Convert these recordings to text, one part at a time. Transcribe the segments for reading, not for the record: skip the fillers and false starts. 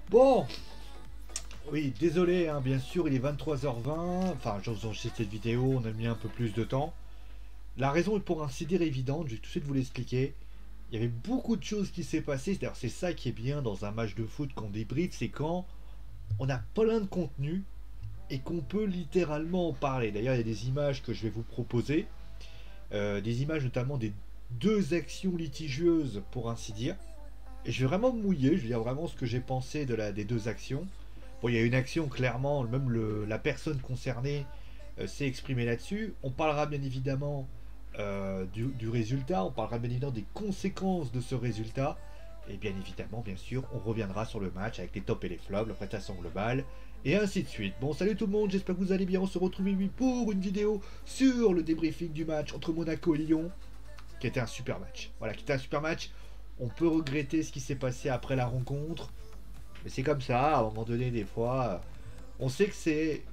Bon, oui, désolé, hein, bien sûr, il est 23h20. Enfin, je vous enregistre cette vidéo, on a mis un peu plus de temps. La raison est pour ainsi dire évidente, je vais tout de suite vous l'expliquer. Il y avait beaucoup de choses qui s'est passé. D'ailleurs, c'est ça qui est bien dans un match de foot qu'on débriefe, c'est quand on a plein de contenu et qu'on peut littéralement en parler. D'ailleurs, il y a des images que je vais vous proposer, des images notamment des deux actions litigieuses, pour ainsi dire. Et je vais vraiment me mouiller, je vais dire vraiment ce que j'ai pensé des deux actions. Bon, il y a une action, clairement, même la personne concernée s'est exprimée là-dessus. On parlera bien évidemment du résultat, on parlera bien évidemment des conséquences de ce résultat. Et bien évidemment, bien sûr, on reviendra sur le match avec les tops et les flops, la prestation globale, et ainsi de suite. Bon, salut tout le monde, j'espère que vous allez bien. On se retrouve oui, pour une vidéo sur le débriefing du match entre Monaco et Lyon, qui était un super match. Voilà, qui était un super match. On peut regretter ce qui s'est passé après la rencontre, mais c'est comme ça, à un moment donné, des fois, on sait que c'est.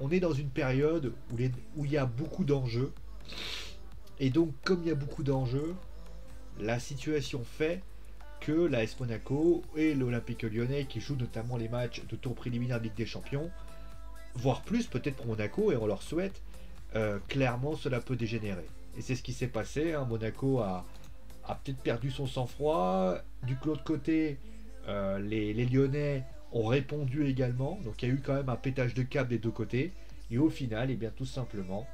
On est dans une période où il y a beaucoup d'enjeux. Et donc, comme il y a beaucoup d'enjeux, la situation fait que la S Monaco et l'Olympique Lyonnais, qui jouent notamment les matchs de tour préliminaire de Ligue des Champions, voire plus peut-être pour Monaco, et on leur souhaite, clairement cela peut dégénérer. Et c'est ce qui s'est passé, hein. Monaco a peut-être perdu son sang-froid. Du l'autre côté, les Lyonnais ont répondu également. Donc il y a eu quand même un pétage de câble des deux côtés. Et au final, et bien tout simplement,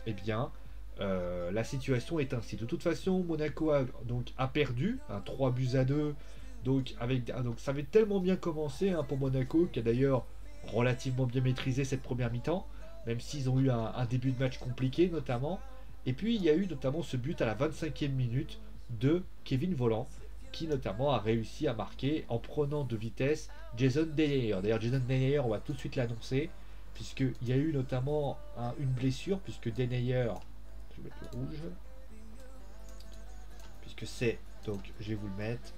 eh bien, la situation est ainsi. De toute façon, Monaco a perdu, hein, 3 buts à 2. Donc ça avait tellement bien commencé, hein, pour Monaco, qui a d'ailleurs relativement bien maîtrisé cette première mi-temps, même s'ils ont eu un début de match compliqué notamment. Et puis il y a eu notamment ce but à la 25e minute de Kevin Volland, qui notamment a réussi à marquer en prenant de vitesse Jason Denayer. D'ailleurs, Jason Denayer, on va tout de suite l'annoncer, puisqu'il y a eu notamment une blessure, puisque Denayer, je vais mettre le rouge, puisque c'est, donc je vais vous le mettre,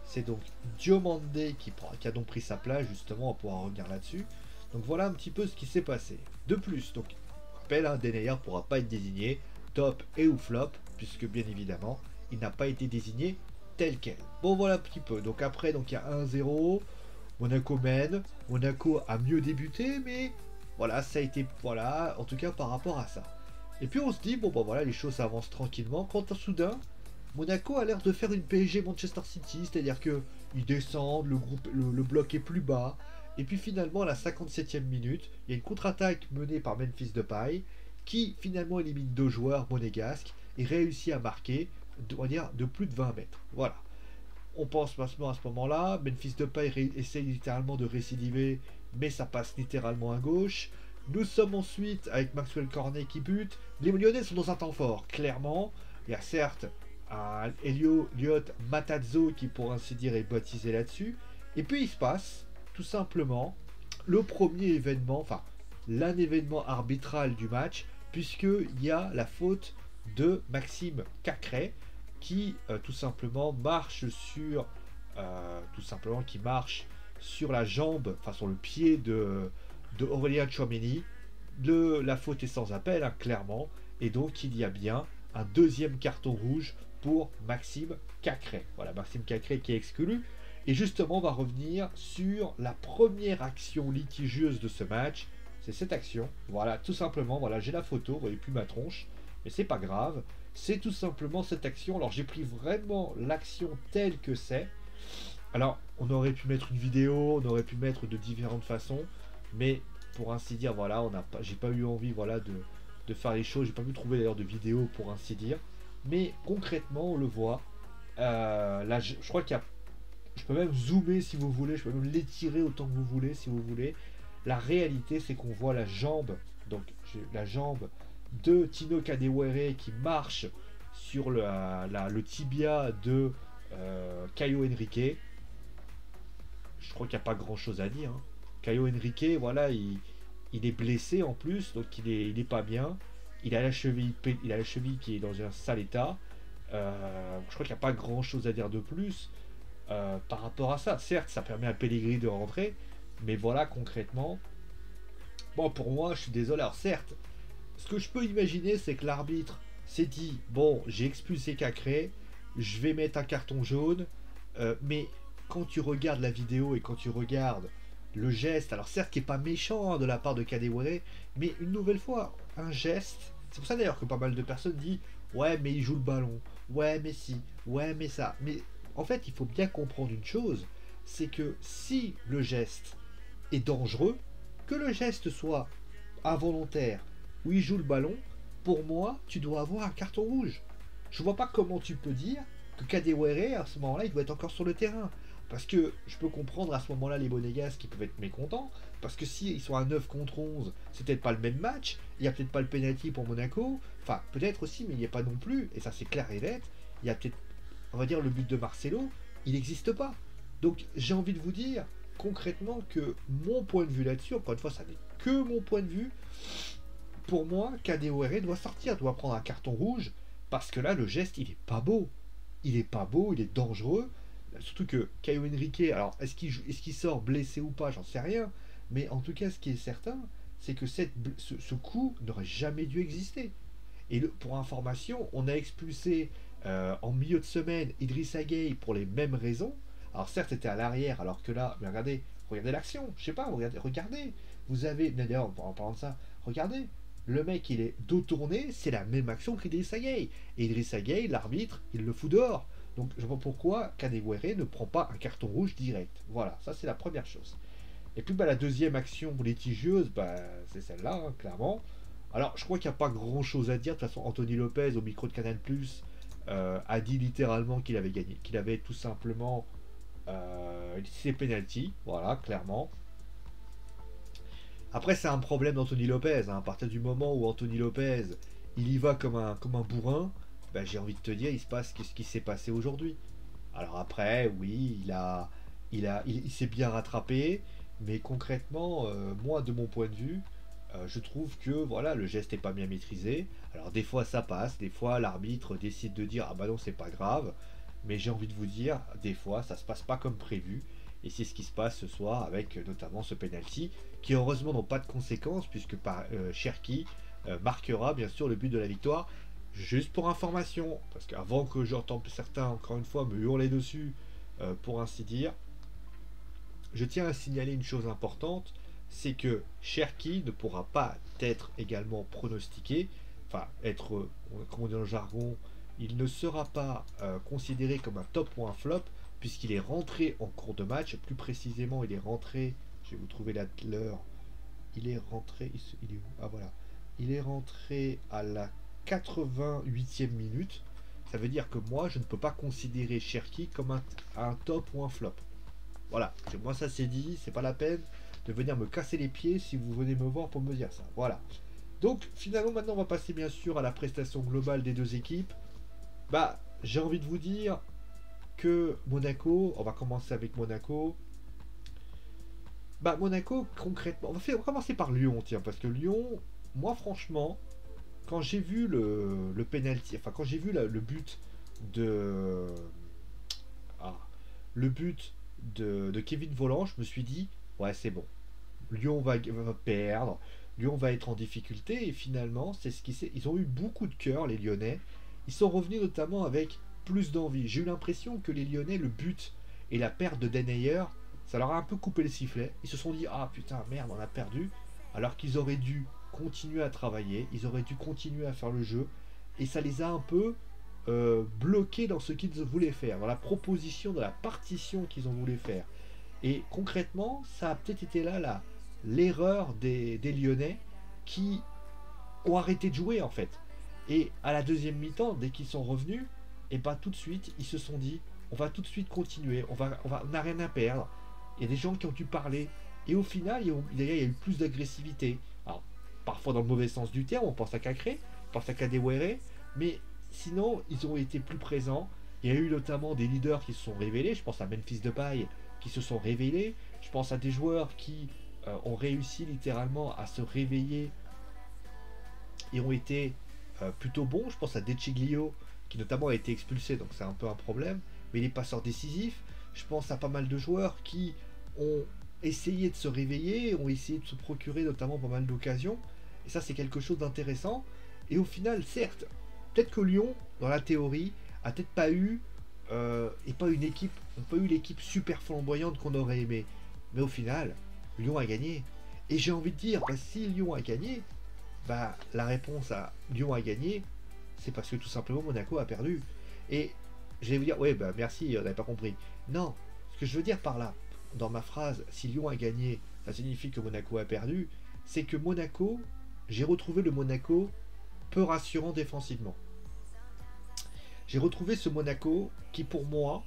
c'est donc Diomandé qui a donc pris sa place, justement, on pourra revenir là-dessus. Donc voilà un petit peu ce qui s'est passé. De plus, donc, je rappelle, hein, Denayer ne pourra pas être désigné top et ou flop, puisque bien évidemment, il n'a pas été désigné tel quel. Bon voilà un petit peu. Donc après, donc il y a 1-0. Monaco mène. Monaco a mieux débuté, mais voilà, ça a été. Voilà, en tout cas par rapport à ça. Et puis on se dit, bon bah voilà, les choses avancent tranquillement. Quand soudain, Monaco a l'air de faire une PSG Manchester City, c'est-à-dire que ils descendent, le bloc est plus bas. Et puis finalement, à la 57e minute, il y a une contre-attaque menée par Memphis Depay qui finalement élimine deux joueurs monégasques et réussit à marquer de plus de 20 mètres. Voilà. On pense maintenant à ce moment-là, Memphis Depay essaye littéralement de récidiver, mais ça passe littéralement à gauche. Nous sommes ensuite avec Maxwell Cornet qui bute. Les Lyonnais sont dans un temps fort, clairement. Il y a certes un Elliot Matazzo qui, pour ainsi dire, est baptisé là-dessus. Et puis il se passe, tout simplement, le premier événement, enfin, l'un événement arbitral du match, puisqu'il y a la faute de Maxime Cacré, qui tout simplement marche sur qui marche sur la jambe, enfin sur le pied de Aurélien Tchouaméni. La faute est sans appel, hein, clairement, et donc il y a bien un deuxième carton rouge pour Maxime Cacré. Voilà, Maxime Cacré qui est exclu. Et justement, on va revenir sur la première action litigieuse de ce match. C'est cette action. Voilà, tout simplement, voilà, j'ai la photo, vous voyez plus ma tronche, mais c'est pas grave. C'est tout simplement cette action. Alors j'ai pris vraiment l'action telle que c'est. Alors on aurait pu mettre une vidéo, on aurait pu mettre de différentes façons, mais pour ainsi dire, voilà, j'ai pas eu envie, voilà, de faire les choses. J'ai pas pu trouver d'ailleurs de vidéo pour ainsi dire. Mais concrètement, on le voit. Là, je crois qu'il y a. Je peux même zoomer si vous voulez. Je peux même l'étirer autant que vous voulez si vous voulez. La réalité, c'est qu'on voit la jambe. Donc la jambe de Tino Kadewere qui marche sur le tibia de Caio Henrique. Je crois qu'il n'y a pas grand chose à dire, hein. Caio Henrique, voilà, il est blessé en plus, donc il est pas bien. Il a la cheville qui est dans un sale état. Je crois qu'il n'y a pas grand chose à dire de plus par rapport à ça. Certes, ça permet à Pellegrini de rentrer, mais voilà, concrètement, bon, pour moi, je suis désolé. Alors certes, ce que je peux imaginer, c'est que l'arbitre s'est dit, bon, j'ai expulsé Cacré, je vais mettre un carton jaune, mais quand tu regardes la vidéo et quand tu regardes le geste, alors certes qui est pas méchant hein, de la part de Kadewere, mais une nouvelle fois, un geste, c'est pour ça d'ailleurs que pas mal de personnes disent ouais mais il joue le ballon, ouais mais si, ouais mais ça, mais en fait il faut bien comprendre une chose, c'est que si le geste est dangereux, que le geste soit involontaire ou il joue le ballon, pour moi tu dois avoir un carton rouge. Je vois pas comment tu peux dire que Kadewere à ce moment-là il doit être encore sur le terrain. Parce que je peux comprendre à ce moment-là les Monégasques qui peuvent être mécontents, parce que si ils sont à 9 contre 11, c'est peut-être pas le même match, il n'y a peut-être pas le penalty pour Monaco, enfin peut-être aussi, mais il n'y a pas non plus, et ça c'est clair et net, il y a peut-être, on va dire, le but de Marcelo, il n'existe pas. Donc j'ai envie de vous dire concrètement que mon point de vue là-dessus, encore une fois ça n'est que mon point de vue, pour moi, Kadewere doit sortir, doit prendre un carton rouge, parce que là le geste il est pas beau. Il est pas beau, il est dangereux. Surtout que Caio Henrique, alors est-ce qu'il sort blessé ou pas, j'en sais rien. Mais en tout cas, ce qui est certain, c'est que ce coup n'aurait jamais dû exister. Et pour information, on a expulsé en milieu de semaine Idrissa Gueye pour les mêmes raisons. Alors certes, c'était à l'arrière, alors que là, mais regardez l'action, je sais pas, regardez. Vous avez, d'ailleurs, en parlant de ça, regardez, le mec, il est dos tourné, c'est la même action qu'Idrissa Gueye. Et Idrissa Gueye, l'arbitre, il le fout dehors. Donc je vois pourquoi Kadewere ne prend pas un carton rouge direct. Voilà, ça c'est la première chose. Et puis la deuxième action litigieuse, c'est celle-là, hein, clairement. Alors je crois qu'il n'y a pas grand-chose à dire. De toute façon, Anthony Lopez, au micro de Canal+, a dit littéralement qu'il avait gagné. Qu'il avait tout simplement ses pénalties. Voilà, clairement. Après, c'est un problème d'Anthony Lopez. Hein. À partir du moment où Anthony Lopez, il y va comme un bourrin, j'ai envie de te dire, il se passe ce qui s'est passé aujourd'hui. Alors après, oui, il s'est bien rattrapé, mais concrètement, moi, de mon point de vue, je trouve que voilà, le geste n'est pas bien maîtrisé. Alors des fois ça passe, des fois l'arbitre décide de dire ah bah non c'est pas grave, mais j'ai envie de vous dire, des fois ça se passe pas comme prévu. Et c'est ce qui se passe ce soir avec notamment ce penalty qui heureusement n'ont pas de conséquences puisque Cherki marquera bien sûr le but de la victoire. Juste pour information, parce qu'avant que j'entende certains encore une fois me hurler dessus, pour ainsi dire, je tiens à signaler une chose importante, c'est que Cherki ne pourra pas être également pronostiqué, enfin être, comme on dit dans le jargon, il ne sera pas considéré comme un top ou un flop, puisqu'il est rentré en cours de match, plus précisément il est rentré, je vais vous trouver l'heure, il est rentré, il est où? Ah voilà, il est rentré à la 88e minute, ça veut dire que moi je ne peux pas considérer Cherki comme un top ou un flop. Voilà, moi ça c'est dit, c'est pas la peine de venir me casser les pieds si vous venez me voir pour me dire ça. Voilà. Donc finalement maintenant on va passer bien sûr à la prestation globale des deux équipes. J'ai envie de vous dire que Monaco, on va commencer avec Monaco. Monaco concrètement, on va commencer par Lyon, tiens, parce que Lyon, moi franchement, quand j'ai vu le penalty, enfin quand j'ai vu le but de le but de Kevin Volland, je me suis dit ouais c'est bon, Lyon va perdre, Lyon va être en difficulté et finalement c'est ce qui s'est. Ils ont eu beaucoup de cœur les Lyonnais, ils sont revenus notamment avec plus d'envie. J'ai eu l'impression que les Lyonnais, le but et la perte de Denayer, ça leur a un peu coupé le sifflet. Ils se sont dit ah putain merde on a perdu, alors qu'ils auraient dû continuer à travailler, ils auraient dû continuer à faire le jeu et ça les a un peu bloqués dans ce qu'ils voulaient faire, dans la proposition, dans la partition qu'ils ont voulu faire. Et concrètement, ça a peut-être été là l'erreur des Lyonnais qui ont arrêté de jouer en fait. Et à la deuxième mi-temps, dès qu'ils sont revenus, et tout de suite, ils se sont dit on va tout de suite continuer, on n'a rien à perdre. Il y a des gens qui ont dû parler. Et au final, il y a eu plus d'agressivité. Alors, parfois dans le mauvais sens du terme, on pense à Cacré, on pense à Kadewere, mais sinon, ils ont été plus présents. Il y a eu notamment des leaders qui se sont révélés. Je pense à Memphis Depay qui se sont révélés. Je pense à des joueurs qui ont réussi littéralement à se réveiller et ont été plutôt bons. Je pense à Dechiglio qui notamment a été expulsé, donc c'est un peu un problème, mais il est passeur décisif. Je pense à pas mal de joueurs qui ont essayé de se réveiller, ont essayé de se procurer notamment pas mal d'occasions, et ça c'est quelque chose d'intéressant. Et au final, certes, peut-être que Lyon, dans la théorie, a peut-être pas eu et pas une équipe, ont pas eu l'équipe super flamboyante qu'on aurait aimé. Mais au final, Lyon a gagné. Et j'ai envie de dire, bah, si Lyon a gagné, bah, la réponse à Lyon a gagné, c'est parce que tout simplement Monaco a perdu. Et je vais vous dire, ouais, bah merci, on n'avait pas compris. Non, ce que je veux dire par là, dans ma phrase, si Lyon a gagné, ça signifie que Monaco a perdu, c'est que Monaco, j'ai retrouvé le Monaco peu rassurant défensivement. J'ai retrouvé ce Monaco qui, pour moi,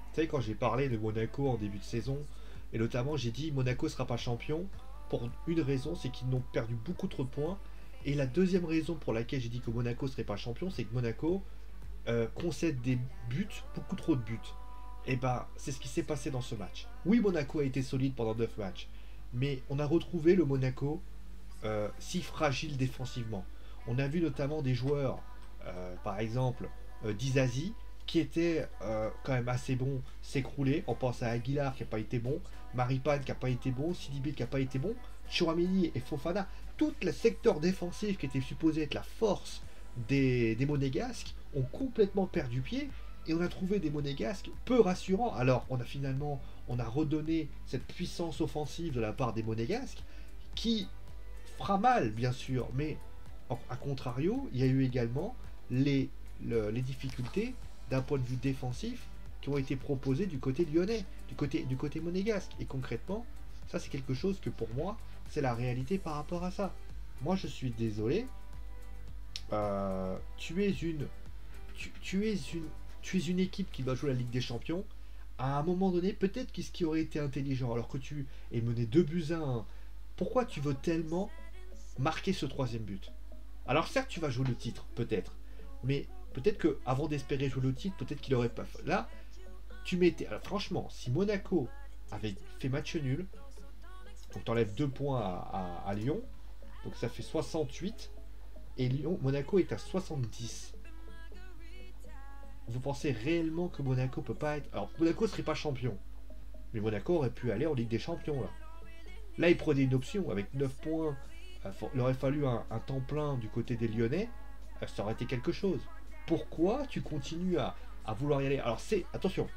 vous savez, quand j'ai parlé de Monaco en début de saison, et notamment j'ai dit Monaco ne sera pas champion, pour une raison, c'est qu'ils n'ont perdu beaucoup trop de points. Et la deuxième raison pour laquelle j'ai dit que Monaco ne serait pas champion, c'est que Monaco concède des buts, beaucoup trop de buts. Et bah, c'est ce qui s'est passé dans ce match. Oui, Monaco a été solide pendant 9 matchs, mais on a retrouvé le Monaco si fragile défensivement. On a vu notamment des joueurs, par exemple Dizazi, qui était quand même assez bon, s'écrouler. On pense à Aguilar qui n'a pas été bon, Maripane qui n'a pas été bon, Sidibé qui n'a pas été bon, Chouameni et Fofana. Tout le secteur défensif qui était supposé être la force des Monégasques ont complètement perdu pied et on a trouvé des Monégasques peu rassurants. Alors on a redonné cette puissance offensive de la part des Monégasques qui fera mal bien sûr, mais à contrario, il y a eu également les difficultés d'un point de vue défensif qui ont été proposées du côté lyonnais, du côté monégasque. Et concrètement, ça c'est quelque chose que pour moi, c'est la réalité par rapport à ça. Moi je suis désolé, tu es une équipe qui va jouer la Ligue des Champions. À un moment donné, peut-être qu'est-ce qui aurait été intelligent, alors que tu es mené 2-1, pourquoi tu veux tellement marquer ce troisième but? Alors certes, tu vas jouer le titre, peut-être, mais peut-être que avant d'espérer jouer le titre, peut-être qu'il aurait pas fait. Là, tu mettais. Alors, franchement, si Monaco avait fait match nul, donc t'enlèves 2 points à Lyon, donc ça fait 68, et Monaco est à 70. Vous pensez réellement que Monaco peut pas être. Alors, Monaco serait pas champion, mais Monaco aurait pu aller en Ligue des Champions là. Là, il prenait une option avec 9 points. Il aurait fallu un temps plein du côté des Lyonnais. Ça aurait été quelque chose. Pourquoi tu continues à vouloir y aller? Alors, attention,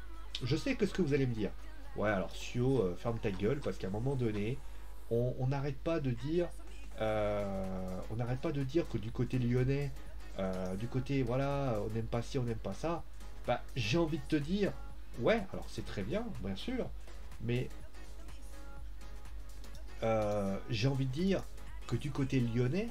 je sais que ce que vous allez me dire. Ouais, alors, Sio, ferme ta gueule, parce qu'à un moment donné, on n'arrête pas de dire. On n'arrête pas de dire que du côté lyonnais, du côté, voilà, on n'aime pas ci, on n'aime pas ça. Bah, j'ai envie de te dire, ouais, alors c'est très bien sûr, mais j'ai envie de dire que du côté lyonnais,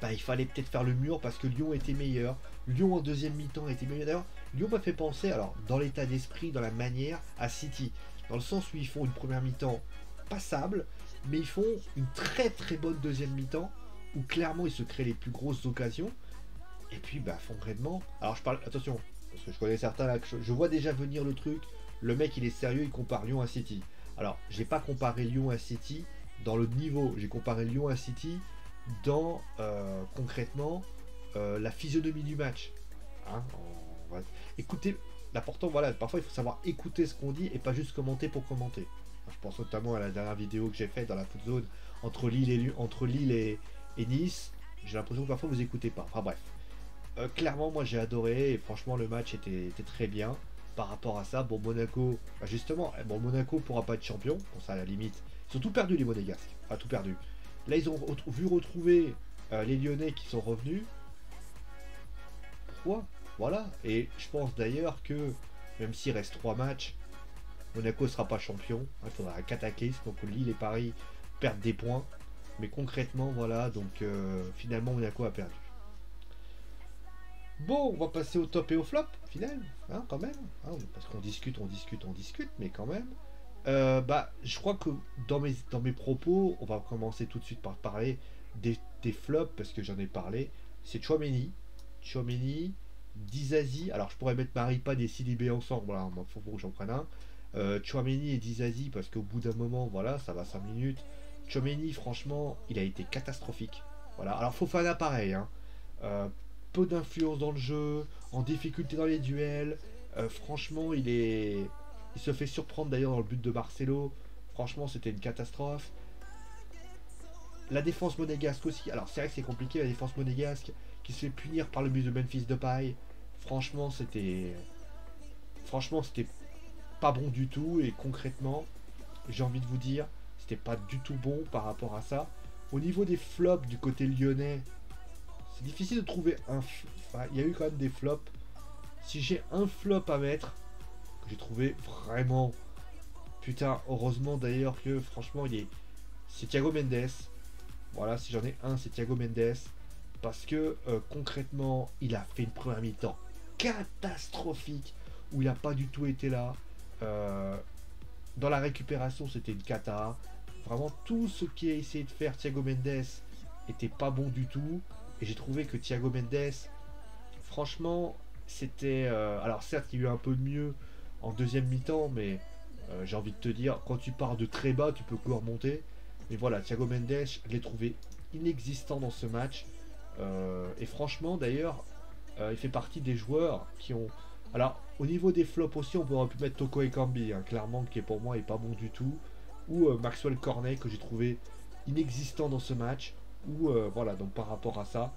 bah, il fallait peut-être faire le mur parce que Lyon était meilleur. Lyon en deuxième mi-temps était meilleur. D'ailleurs, Lyon m'a fait penser, alors dans l'état d'esprit, dans la manière, à City. Dans le sens où ils font une première mi-temps passable, mais ils font une très très bonne deuxième mi-temps où clairement ils se créent les plus grosses occasions. Et puis, bah, concrètement, alors je parle, attention, parce que je connais certains là, je vois déjà venir le truc. Le mec il est sérieux, il compare Lyon à City. Alors, j'ai pas comparé Lyon à City dans le niveau, j'ai comparé Lyon à City dans concrètement la physionomie du match. Hein, écoutez, l'important, voilà, parfois il faut savoir écouter ce qu'on dit et pas juste commenter pour commenter. Je pense notamment à la dernière vidéo que j'ai faite dans la foot zone entre Lille et Nice. J'ai l'impression que parfois vous écoutez pas. Enfin bref. Clairement, moi j'ai adoré et franchement le match était très bien par rapport à ça. Bon, Monaco, bah justement, bon, Monaco pourra pas être champion, bon, ça à la limite. Ils ont tout perdu les Monégasques, enfin tout perdu. Là, ils ont vu retrouver les Lyonnais qui sont revenus. Pourquoi? Voilà. Et je pense d'ailleurs que même s'il reste 3 matchs, Monaco ne sera pas champion. Il faudra un cataclysme. Donc Lille et Paris perdent des points. Mais concrètement, voilà. Donc finalement, Monaco a perdu. Bon, on va passer au top et au flop, final, hein, quand même. Hein, parce qu'on discute, mais quand même. Bah, je crois que dans mes propos, on va commencer tout de suite par parler des flops, parce que j'en ai parlé. C'est Chouameni, Dizazi. Alors, je pourrais mettre Maripane et Sidibé ensemble, voilà, il faut que j'en prenne un. Chouameni et Dizazi, parce qu'au bout d'un moment, voilà, ça va 5 minutes. Chouameni, franchement, il a été catastrophique. Voilà, alors Fofana, pareil, hein. Peu d'influence dans le jeu, en difficulté dans les duels. Franchement, il se fait surprendre d'ailleurs dans le but de Marcelo. Franchement, c'était une catastrophe. La défense monégasque aussi. Alors, c'est vrai que c'est compliqué, la défense monégasque qui se fait punir par le but de Memphis Depay. Franchement, c'était franchement, c'était pas bon du tout. Et concrètement, j'ai envie de vous dire, c'était pas du tout bon par rapport à ça. Au niveau des flops du côté lyonnais, c'est difficile de trouver un... Enfin, il y a eu quand même des flops. Si j'ai un flop à mettre, que j'ai trouvé vraiment... Putain, heureusement d'ailleurs que franchement, c'est Thiago Mendes. Voilà, si j'en ai un, c'est Thiago Mendes. Parce que concrètement, il a fait une première mi-temps catastrophique où il n'a pas du tout été là. Dans la récupération, c'était une cata. Vraiment, tout ce qui a essayé de faire Thiago Mendes était pas bon du tout. Et j'ai trouvé que Thiago Mendes, franchement, c'était... alors certes, il y a eu un peu de mieux en deuxième mi-temps, mais j'ai envie de te dire, quand tu pars de très bas, tu peux que remonter. Mais voilà, Thiago Mendes, je l'ai trouvé inexistant dans ce match. Et franchement, d'ailleurs, il fait partie des joueurs qui ont... Alors, au niveau des flops aussi, on aurait pu mettre Toko Ekambi, hein, clairement, qui est pour moi est pas bon du tout. Ou Maxwell Cornet, que j'ai trouvé inexistant dans ce match. Ou voilà, donc par rapport à ça,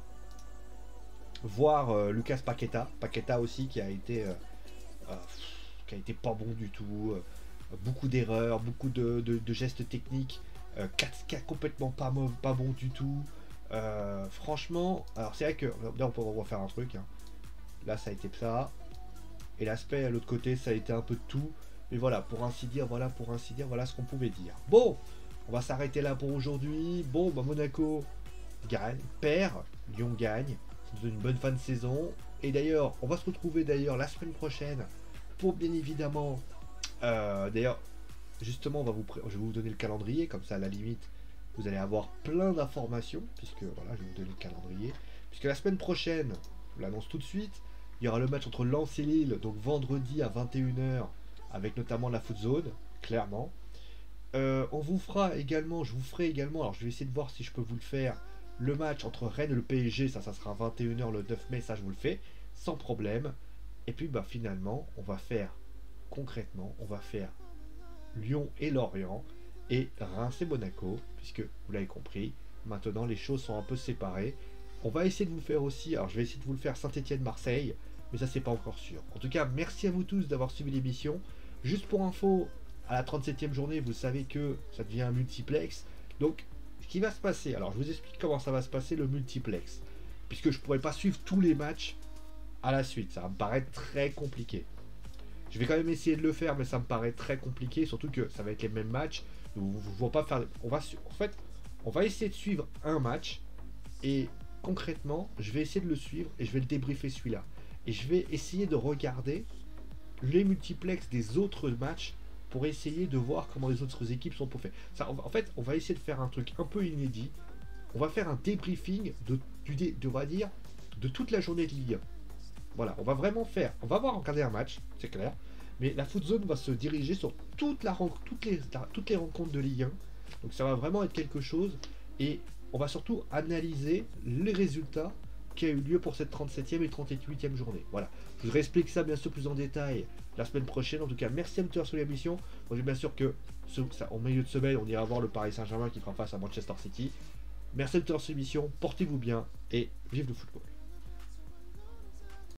voir Lucas Paqueta. Paqueta aussi euh, qui a été pas bon du tout. Beaucoup d'erreurs, beaucoup de gestes techniques. 4K complètement pas bon du tout. Franchement, alors c'est vrai que là on peut refaire un truc. Hein. Là ça a été ça. Et l'aspect à l'autre côté, ça a été un peu de tout. Mais voilà, pour ainsi dire, voilà ce qu'on pouvait dire. Bon, on va s'arrêter là pour aujourd'hui. Bon, bah Monaco gagne, perd, Lyon gagne. Ça nous donne une bonne fin de saison. Et d'ailleurs, on va se retrouver d'ailleurs la semaine prochaine pour bien évidemment. D'ailleurs, justement, je vais vous donner le calendrier, comme ça à la limite, vous allez avoir plein d'informations, puisque voilà, je vais vous donner le calendrier. Puisque la semaine prochaine, je vous l'annonce tout de suite, il y aura le match entre Lens et Lille, donc vendredi à 21 h, avec notamment la Foot Zone, clairement. Je vous ferai également, alors je vais essayer de voir si je peux vous le faire, le match entre Rennes et le PSG, ça sera 21 h le 9 mai, ça je vous le fais, sans problème. Et puis bah finalement, concrètement, on va faire Lyon et Lorient, et Reims et Monaco, puisque vous l'avez compris, maintenant les choses sont un peu séparées. On va essayer de vous faire aussi, alors je vais essayer de vous le faire Saint-Étienne-Marseille, mais ça c'est pas encore sûr. En tout cas, merci à vous tous d'avoir suivi l'émission. Juste pour info, à la 37e journée, vous savez que ça devient un multiplex. Donc, ce qui va se passer, alors je vous explique comment ça va se passer le multiplex, puisque je pourrais pas suivre tous les matchs à la suite, ça va me paraître très compliqué. Je vais quand même essayer de le faire, mais ça me paraît très compliqué, surtout que ça va être les mêmes matchs. Vous ne voyez pas faire. On va essayer de suivre un match, et concrètement, je vais essayer de le suivre et je vais le débriefer celui-là. Et je vais essayer de regarder les multiplex des autres matchs pour essayer de voir comment les autres équipes sont pour faire. En fait, on va essayer de faire un truc un peu inédit. On va faire un débriefing on va dire, de toute la journée de Ligue 1. Voilà, on va vraiment faire. On va voir regarder un match, c'est clair. Mais la Foot Zone va se diriger sur toutes les rencontres de Ligue 1. Donc ça va vraiment être quelque chose. Et on va surtout analyser les résultats qui a eu lieu pour cette 37e et 38e journée. Voilà. Je vous réexplique ça bien sûr plus en détail la semaine prochaine. En tout cas, merci à vous sur l'émission. Moi, j'ai bien sûr que en milieu de semaine, on ira voir le Paris Saint-Germain qui fera face à Manchester City. Merci à vous sur l'émission. Portez-vous bien et vive le football.